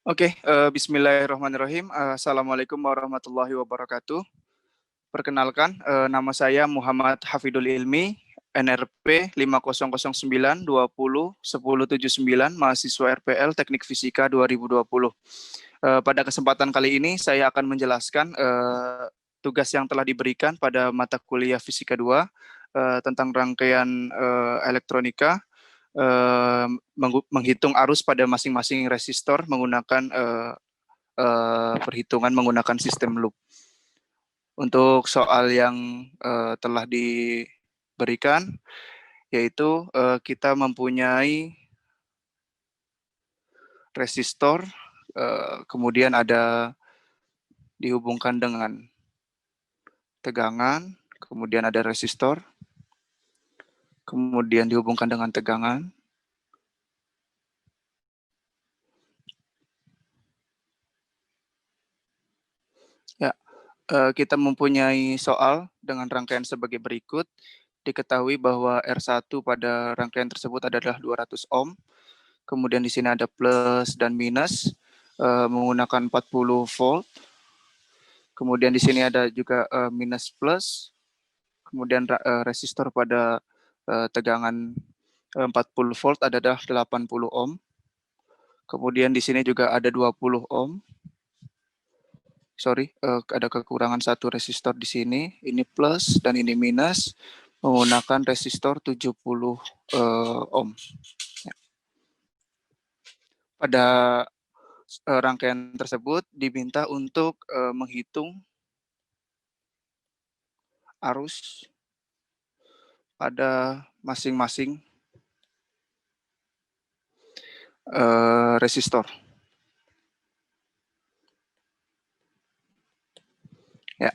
Oke, bismillahirrahmanirrahim. Assalamualaikum warahmatullahi wabarakatuh. Perkenalkan, nama saya Muhammad Hafidul Ilmi, NRP 5009201079, mahasiswa RPL Teknik Fisika 2020. Pada kesempatan kali ini saya akan menjelaskan tugas yang telah diberikan pada mata kuliah Fisika 2 tentang rangkaian elektronika, menghitung arus pada masing-masing resistor menggunakan perhitungan menggunakan sistem loop. Untuk soal yang telah diberikan, yaitu kita mempunyai resistor, kemudian ada dihubungkan dengan tegangan, kemudian ada resistor, kemudian dihubungkan dengan tegangan, ya. Kita mempunyai soal dengan rangkaian sebagai berikut. Diketahui bahwa R1 pada rangkaian tersebut adalah 200 ohm. Kemudian di sini ada plus dan minus menggunakan 40 volt. Kemudian di sini ada juga minus plus. Kemudian resistor pada tegangan 40 volt adalah 80 ohm. Kemudian di sini juga ada 20 ohm. Ada kekurangan satu resistor di sini. Ini plus dan ini minus menggunakan resistor 70 ohm. Ya. Pada rangkaian tersebut diminta untuk menghitung arus pada masing-masing resistor. Ya.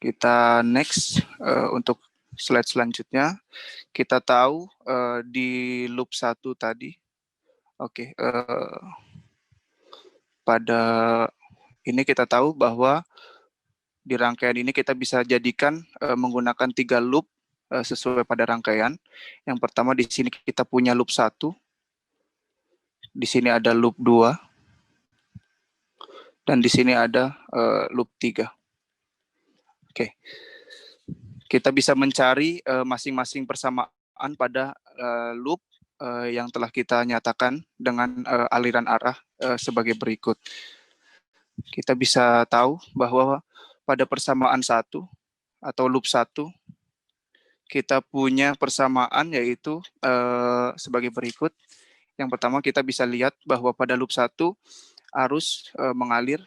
Kita next untuk slide selanjutnya. Kita tahu di loop 1 tadi. Oke, pada ini kita tahu bahwa di rangkaian ini kita bisa jadikan menggunakan 3 loop sesuai pada rangkaian. Yang pertama di sini kita punya loop 1. Di sini ada loop 2. Dan di sini ada loop 3. Oke. Kita bisa mencari masing-masing persamaan pada loop yang telah kita nyatakan dengan aliran arah sebagai berikut. Kita bisa tahu bahwa pada persamaan 1 atau loop 1 kita punya persamaan yaitu sebagai berikut. Yang pertama kita bisa lihat bahwa pada loop 1 arus mengalir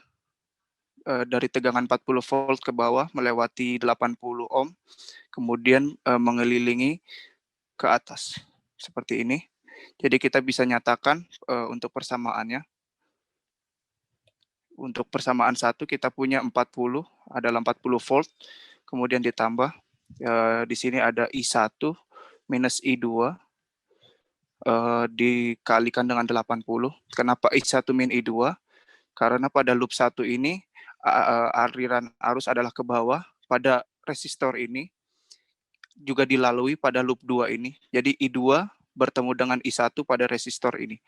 dari tegangan 40 volt ke bawah melewati 80 ohm, kemudian mengelilingi ke atas seperti ini. Jadi kita bisa nyatakan untuk persamaannya. Untuk persamaan 1 kita punya 40 adalah 40 volt, kemudian ditambah di sini ada I1 minus I2 dikalikan dengan 80. Kenapa I1 min I2? Karena pada loop 1 ini aliran arus adalah ke bawah, pada resistor ini juga dilalui pada loop 2 ini. Jadi I2 bertemu dengan I1 pada resistor ini.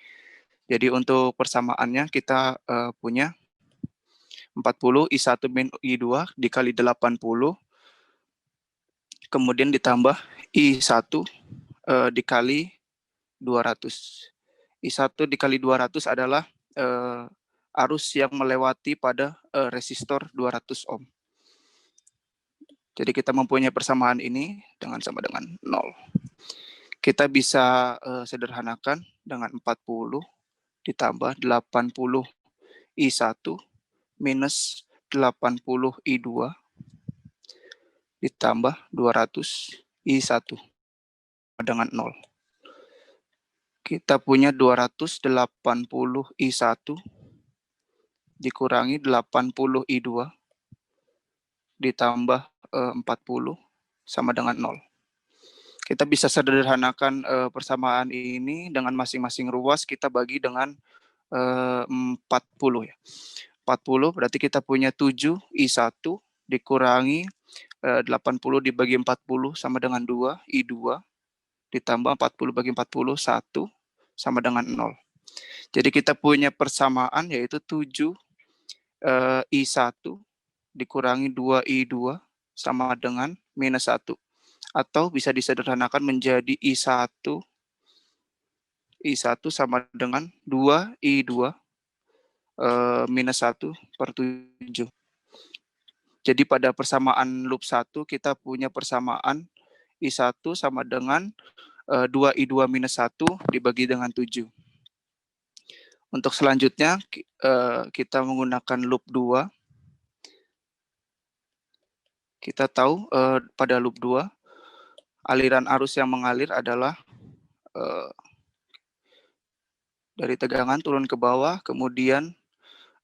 Jadi untuk persamaannya kita punya 40 I1 min I2 dikali 80, kemudian ditambah I1 dikali 200. I1 dikali 200 adalah arus yang melewati pada resistor 200 ohm. Jadi kita mempunyai persamaan ini dengan sama dengan 0. Kita bisa sederhanakan dengan 40 ditambah 80 I1 minus 80 I2 ditambah 200 I1 dengan 0. Kita punya 280 I1 dikurangi 80 I2 ditambah 40 sama dengan 0. Kita bisa sederhanakan persamaan ini dengan masing-masing ruas kita bagi dengan 40 ya. 40 berarti kita punya 7 I1 dikurangi 80 dibagi 40 sama dengan 2 I2 ditambah 40 bagi 40 1 sama dengan 0. Jadi kita punya persamaan yaitu 7 I1 dikurangi 2I2 sama dengan minus 1. Atau bisa disederhanakan menjadi I1 sama dengan 2I2 minus 1 per 7. Jadi pada persamaan loop 1 kita punya persamaan I1 sama dengan 2I2 minus 1 dibagi dengan 7. Untuk selanjutnya kita menggunakan loop 2. Kita tahu pada loop 2 aliran arus yang mengalir adalah dari tegangan turun ke bawah, kemudian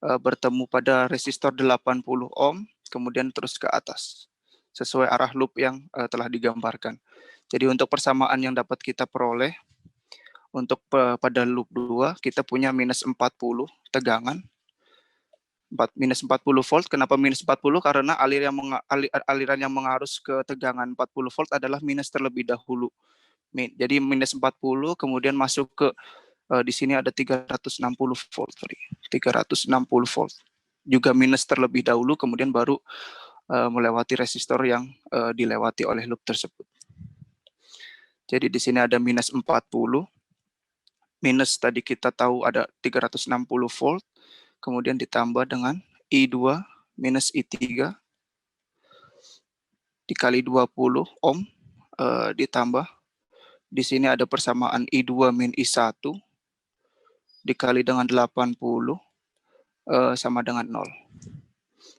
bertemu pada resistor 80 ohm, kemudian terus ke atas, sesuai arah loop yang telah digambarkan. Jadi untuk persamaan yang dapat kita peroleh, untuk pada loop 2, kita punya minus 40 tegangan, minus 40 volt. Kenapa minus 40? Karena aliran yang mengarus ke tegangan 40 volt adalah minus terlebih dahulu. Jadi minus 40, kemudian masuk ke di sini ada 360 volt, 360 volt. Juga minus terlebih dahulu, kemudian baru melewati resistor yang dilewati oleh loop tersebut. Jadi di sini ada minus 40. Minus tadi kita tahu ada 360 volt, kemudian ditambah dengan I2 minus I3 dikali 20 ohm, ditambah di sini ada persamaan I2 min I1 dikali dengan 80 sama dengan 0.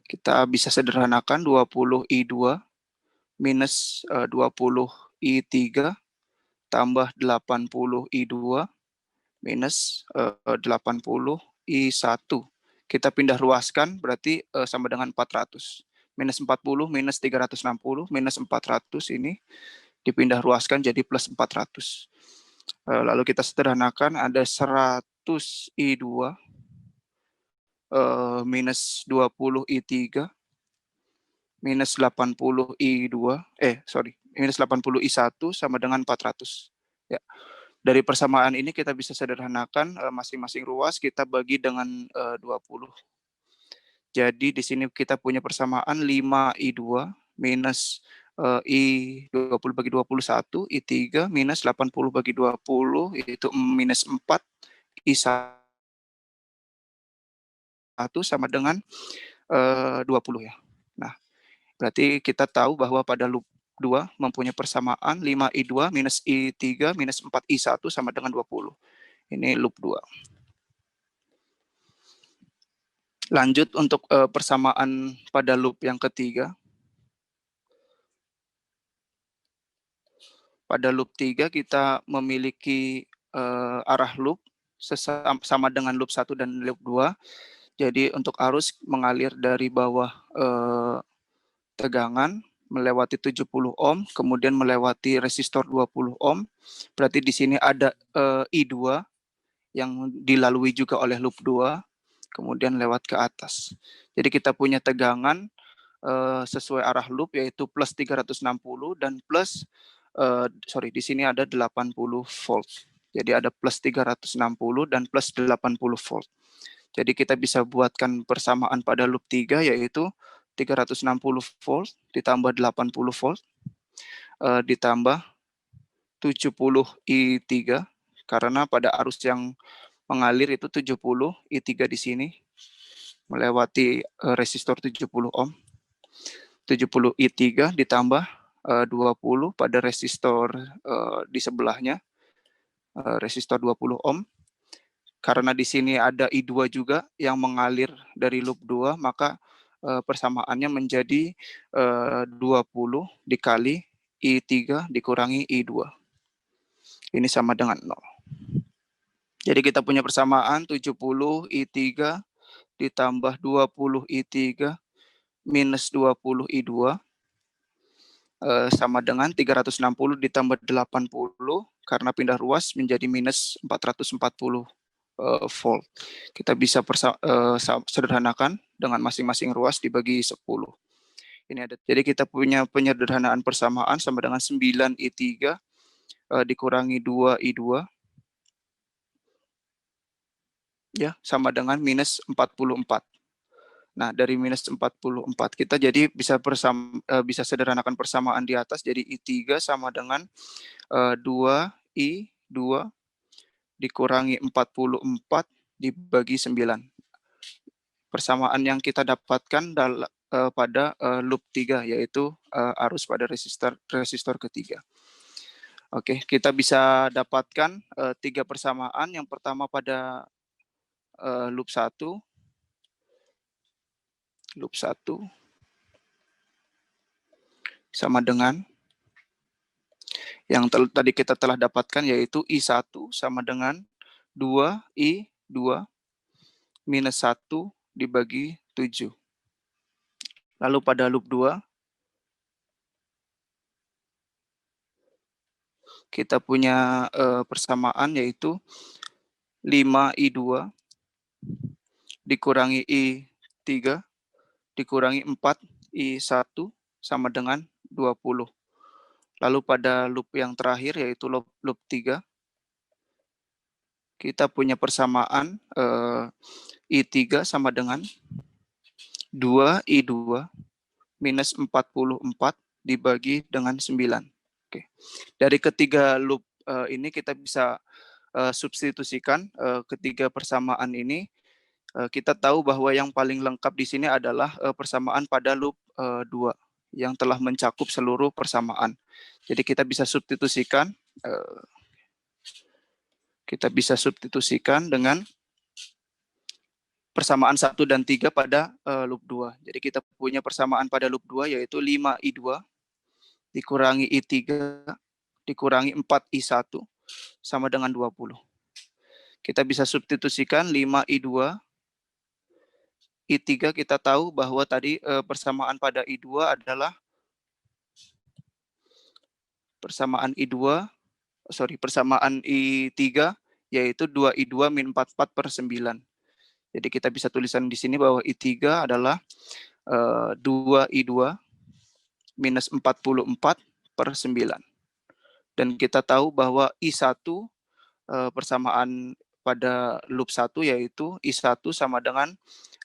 Kita bisa sederhanakan 20 I2 minus 20 I3 tambah 80 I2 minus 80 I1. Kita pindah ruaskan berarti sama dengan 400. Minus 40 minus 360 minus 400 ini dipindah ruaskan jadi plus 400. Lalu kita sederhanakan ada 100 I2 minus 20 I3 minus 80 I2 minus 80 I1 sama dengan 400. Ya. Dari persamaan ini kita bisa sederhanakan masing-masing ruas kita bagi dengan 20. Jadi di sini kita punya persamaan 5 I2 minus I20 bagi 21, I3 minus 80 bagi 20 itu minus 4, I1 sama dengan 20 ya. Nah, berarti kita tahu bahwa pada loop 2 mempunyai persamaan 5I2 minus I3 minus 4I1 sama dengan 20. Ini loop 2. Lanjut untuk persamaan pada loop yang ketiga. Pada loop 3 kita memiliki arah loop sama dengan loop 1 dan loop 2. Jadi untuk arus mengalir dari bawah tegangan melewati 70 ohm, kemudian melewati resistor 20 ohm. Berarti di sini ada I2 yang dilalui juga oleh loop 2, kemudian lewat ke atas. Jadi kita punya tegangan sesuai arah loop yaitu plus 360 dan plus di sini ada 80 volt. Jadi ada plus 360 dan plus 80 volt. Jadi kita bisa buatkan persamaan pada loop 3 yaitu 360 volt ditambah 80 volt ditambah 70 I3 karena pada arus yang mengalir itu 70 I3 di sini melewati resistor 70 ohm. 70 I3 ditambah 20 pada resistor di sebelahnya resistor 20 ohm. Karena di sini ada I2 juga yang mengalir dari loop 2, maka persamaannya menjadi 20 dikali I3 dikurangi I2. Ini sama dengan 0. Jadi kita punya persamaan 70 I3 ditambah 20 I3 minus 20 I2 sama dengan 360 ditambah 80 karena pindah ruas menjadi minus 440 volt. Kita bisa sederhanakan dengan masing-masing ruas dibagi 10. Ini ada. Jadi kita punya penyederhanaan persamaan sama dengan 9 I3 dikurangi 2 I2 ya, sama dengan minus 44. Nah, dari minus 44 kita jadi bisa sederhanakan persamaan di atas, jadi I3 sama dengan 2I2 dikurangi 44 dibagi 9. Persamaan yang kita dapatkan pada loop 3, yaitu arus pada resistor ketiga. Oke, kita bisa dapatkan 3 persamaan. Yang pertama pada loop 1. Loop 1 sama dengan yang tadi kita telah dapatkan, yaitu I1 sama dengan 2I2 minus 1 dibagi 7. Lalu pada loop 2, kita punya persamaan, yaitu 5I2 dikurangi I3 dikurangi 4I1 sama dengan 20. Lalu pada loop yang terakhir, yaitu loop 3, kita punya persamaan I3 sama dengan 2I2 minus 44 dibagi dengan 9. Oke. Dari ketiga loop ini kita bisa substitusikan ketiga persamaan ini. Kita tahu bahwa yang paling lengkap di sini adalah persamaan pada loop 2 yang telah mencakup seluruh persamaan. Jadi kita bisa substitusikan dengan persamaan 1 dan 3 pada loop 2. Jadi kita punya persamaan pada loop 2, yaitu 5I2 dikurangi I3 dikurangi 4I1 sama dengan 20. Kita bisa substitusikan 5I2. I3 kita tahu bahwa tadi persamaan pada I2 adalah persamaan I3, yaitu 2I2 min 44 per 9. Jadi kita bisa tulisan di sini bahwa I3 adalah 2I2 minus 44 per 9. Dan kita tahu bahwa I1 persamaan pada loop 1, yaitu I1 sama dengan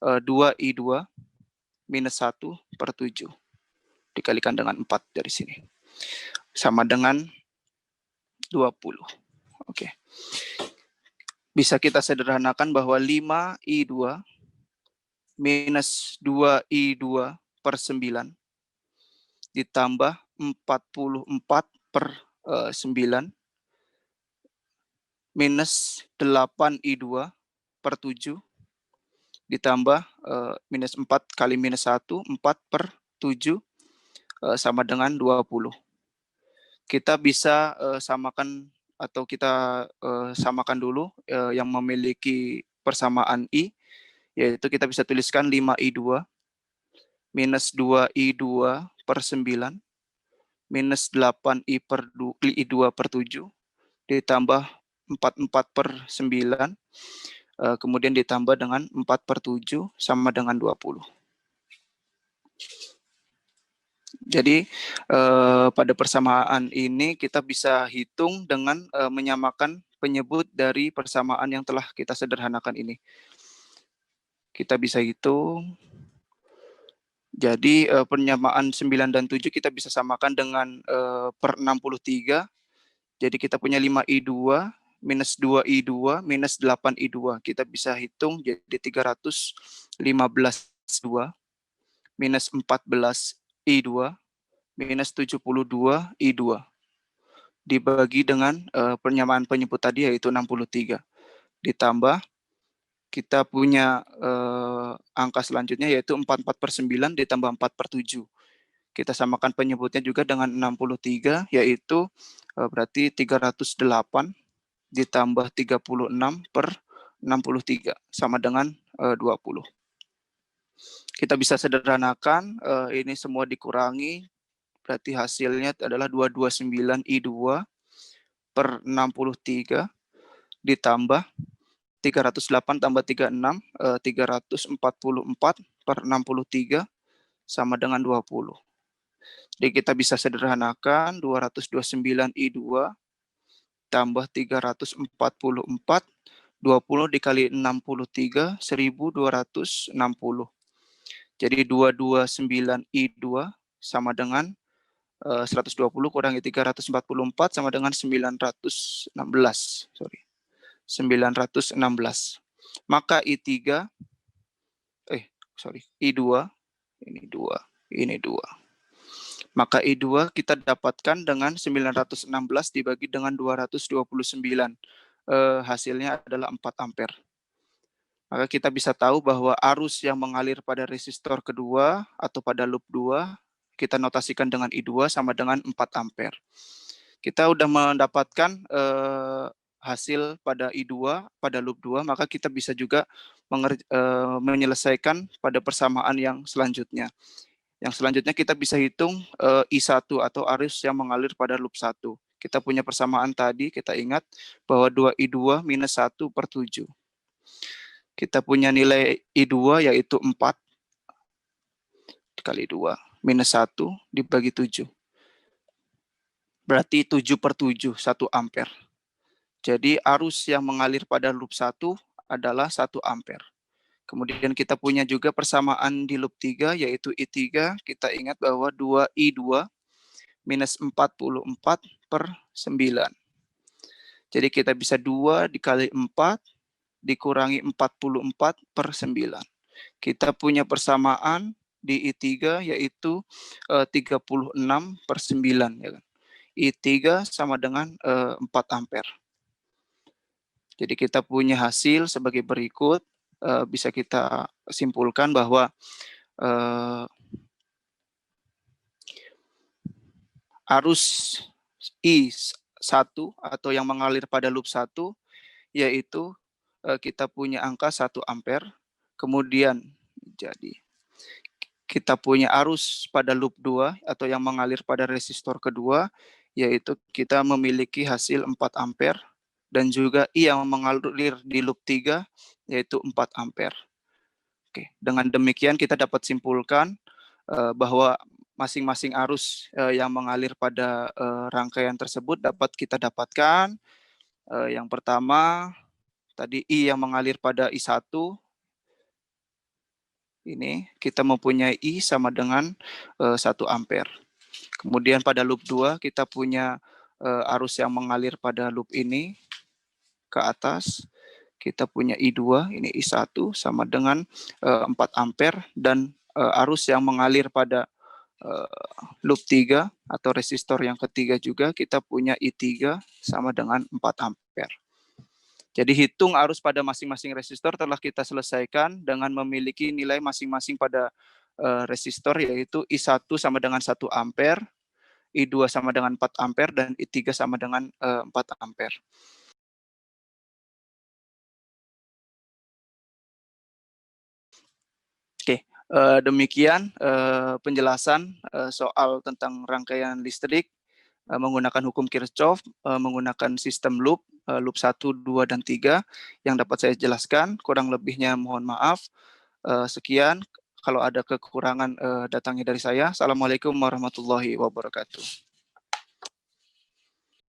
2I2 minus 1 per 7 dikalikan dengan 4 dari sini. Sama dengan 20. Oke. Bisa kita sederhanakan bahwa 5I2 minus 2I2 per 9 ditambah 44 per 9 minus 8I2 per 7 ditambah minus 4 kali minus 1, 4 per 7 sama dengan 20. Kita bisa samakan atau kita samakan dulu yang memiliki persamaan I, yaitu kita bisa tuliskan 5I2 minus 2I2 per 9 minus 8I2 per 7 ditambah 44 per 9 kemudian ditambah dengan 4 per 7 sama dengan 20. Jadi pada persamaan ini kita bisa hitung dengan menyamakan penyebut dari persamaan yang telah kita sederhanakan ini. Kita bisa hitung. Jadi penyamaan 9 dan 7 kita bisa samakan dengan per 63. Jadi kita punya 5I2 minus 2I2 minus 8I2. Kita bisa hitung jadi 315I2 minus 14I2 minus 72I2 dibagi dengan penyamaan penyebut tadi, yaitu 63. Ditambah kita punya angka selanjutnya, yaitu 44 per 9 ditambah 4 per 7. Kita samakan penyebutnya juga dengan 63, yaitu berarti 308 ditambah 36 per 63 sama dengan 20. Kita bisa sederhanakan, ini semua dikurangi, berarti hasilnya adalah 229I2 per 63 ditambah 308 tambah 36, 344 per 63 sama dengan 20. Jadi kita bisa sederhanakan 229I2 tambah 344 20 dikali 63, 1260. Jadi 229I2 sama dengan 120 kurangi 344 sama dengan 916. Sorry. 916. Maka I3, I2, ini 2, ini 2. Maka I2 kita dapatkan dengan 916 dibagi dengan 229. Hasilnya adalah 4 ampere. Maka kita bisa tahu bahwa arus yang mengalir pada resistor kedua atau pada loop 2, kita notasikan dengan I2 sama dengan 4 ampere. Kita sudah mendapatkan hasil pada I2 pada loop 2, maka kita bisa juga menyelesaikan pada persamaan yang selanjutnya. Yang selanjutnya kita bisa hitung I1 atau arus yang mengalir pada loop 1. Kita punya persamaan tadi, kita ingat bahwa 2I2 minus 1 per 7. Kita punya nilai I2 yaitu 4 kali 2 minus 1 dibagi 7. Berarti 7 per 7, 1 ampere. Jadi arus yang mengalir pada loop 1 adalah 1 ampere. Kemudian kita punya juga persamaan di loop 3 yaitu I3. Kita ingat bahwa 2I2 minus 44 per 9. Jadi kita bisa 2 dikali 4 dikurangi 44 per 9. Kita punya persamaan di I3 yaitu 36 per 9. Ya kan? I3 sama dengan 4 ampere. Jadi kita punya hasil sebagai berikut. Bisa kita simpulkan bahwa arus I1 atau yang mengalir pada loop 1 yaitu kita punya angka 1 ampere. Kemudian jadi kita punya arus pada loop 2 atau yang mengalir pada resistor kedua yaitu kita memiliki hasil 4 ampere dan juga I yang mengalir di loop 3 yaitu 4 ampere. Oke, dengan demikian kita dapat simpulkan bahwa masing-masing arus yang mengalir pada rangkaian tersebut dapat kita dapatkan. Yang pertama, tadi I yang mengalir pada I1, ini kita mempunyai I sama dengan 1 ampere. Kemudian pada loop 2 kita punya arus yang mengalir pada loop ini ke atas. Kita punya I2, ini I1 sama dengan 4 ampere dan arus yang mengalir pada loop 3 atau resistor yang ketiga juga kita punya I3 sama dengan 4 ampere. Jadi hitung arus pada masing-masing resistor telah kita selesaikan dengan memiliki nilai masing-masing pada resistor yaitu I1 sama dengan 1 ampere, I2 sama dengan 4 ampere dan I3 sama dengan 4 ampere. Oke, demikian penjelasan soal tentang rangkaian listrik menggunakan hukum Kirchhoff, menggunakan sistem loop, loop 1, 2, dan 3 yang dapat saya jelaskan. Kurang lebihnya mohon maaf. Sekian, kalau ada kekurangan datangnya dari saya. Assalamualaikum warahmatullahi wabarakatuh.